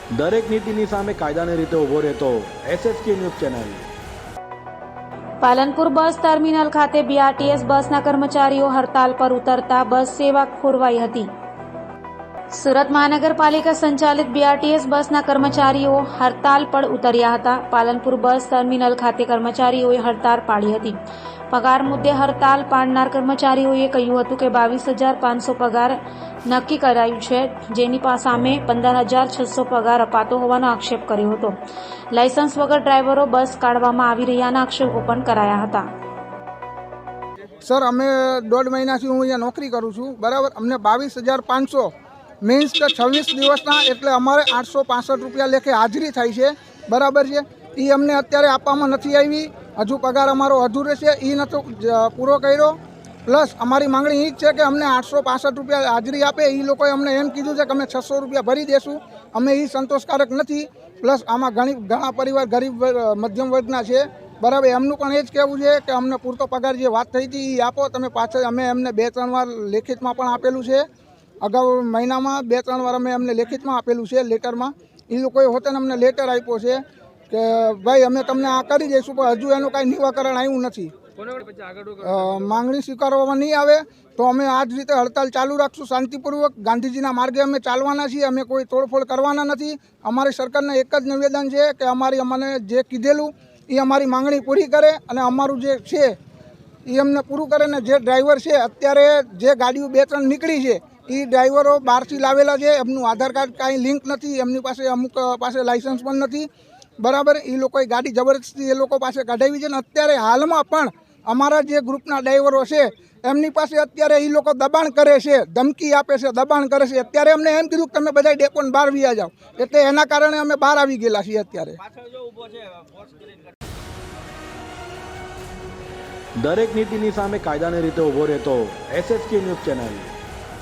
દરેક નીતિની સામે કાયદાની રીતે ઊભો રહેતો SSK ન્યૂઝ ચેનલ। પાલનપુર બસ ટર્મિનલ ખાતે BRTS બસના કર્મચારીઓ હડતાલ પર ઉતરતા બસ સેવા ખોરવાઈ હતી। સુરત મહાનગરપાલિકા સંચાલિત BRTS બસના કર્મચારીઓ હડતાલ પર ઉતર્યા હતા। પાલનપુર બસ ટર્મિનલ ખાતે કર્મચારીઓએ હડતાલ પાડી હતી। પગાર મુદ્દે હડતાલ પાડનાર કર્મચારીઓએ કહ્યું હતું કે 22,500 પગાર નક્કી કરાયું છે, જેની સામે 15,600 પગાર અપાતો હોવાનો આક્ષેપ કર્યો હતો। લાયસન્સ વગર ડ્રાઈવરો બસ કાઢવામાં આવી રહ્યાના આક્ષેપો પણ કરાયા હતા। સર, અમે 1.5 મહિનાથી હું અહીંયા નોકરી કરું છું, બરાબર। અમને 22,500 મીન્સ કે 26 દિવસના, એટલે અમારે 865 રૂપિયા લેખે હાજરી થાય છે, બરાબર છે। એ અમને અત્યારે આપવામાં નથી આવી। હજુ પગાર અમારો અધૂરો છે, એ નતો પૂરો કર્યો। પ્લસ અમારી માંગણી એ જ છે કે અમને 865 રૂપિયા હાજરી આપે। એ લોકોએ અમને એમ કીધું છે કે અમે 600 રૂપિયા ભરી દેશું। અમે એ સંતોષકારક નથી। પ્લસ આમાં ઘણા પરિવાર ગરીબ મધ્યમ વર્ગના છે, બરાબર। એમનું પણ એ જ કહેવું છે કે અમને પૂરતો પગાર જે વાત થઈ હતી એ આપો તમે પાછળ। અમે એમને 2-3 વાર લેખિતમાં પણ આપેલું છે। અગાઉ મહિનામાં 2-3 વાર અમે એમને લેખિતમાં આપેલું છે, લેટરમાં। એ લોકોએ હોતે અમને લેટર આપ્યો છે કે ભાઈ અમે તમને આ કરી દઈશું, પણ હજુ એનું કાંઈ નિવાકરણ આવ્યું નથી। માંગણી સ્વીકારવામાં નહીં આવે તો અમે આ જ રીતે હડતાલ ચાલુ રાખશું શાંતિપૂર્વક। ગાંધીજીના માર્ગે અમે ચાલવાના છીએ, અમે કોઈ તોડફોડ કરવાના નથી। અમારી સરકારને એક જ નિવેદન છે કે અમને જે કીધેલું એ અમારી માંગણી પૂરી કરે અને અમારું જે છે એ અમને પૂરું કરે। ને જે ડ્રાઈવર છે અત્યારે જે ગાડીઓ 2-3 નીકળી છે એ ડ્રાઈવરો બહારથી લાવેલા છે, એમનું આધાર કાર્ડ કાંઈ લિંક નથી, એમની પાસે અમુક પાસે લાઇસન્સ પણ નથી, બરાબર। એ લોકોએ ગાડી જબરદસ્તી એ લોકો પાસે કઢાવી છે। ને અત્યારે હાલમાં પણ અમારા જે ગ્રુપના ડ્રાઈવરો છે એમની પાસે અત્યારે એ લોકો દબાણ કરે છે, ધમકી આપે છે, દબાણ કરે છે। અત્યારે અમને એમ કીધું કે તમે બધા ડેપોને બહાર વ્યા જાઓ, એટલે એના કારણે અમે બહાર આવી ગયેલા છીએ અત્યારે। દરેક નીતિની સામે કાયદાની રીતે ઊભો રહેતો SSK ન્યૂઝ ચેનલ।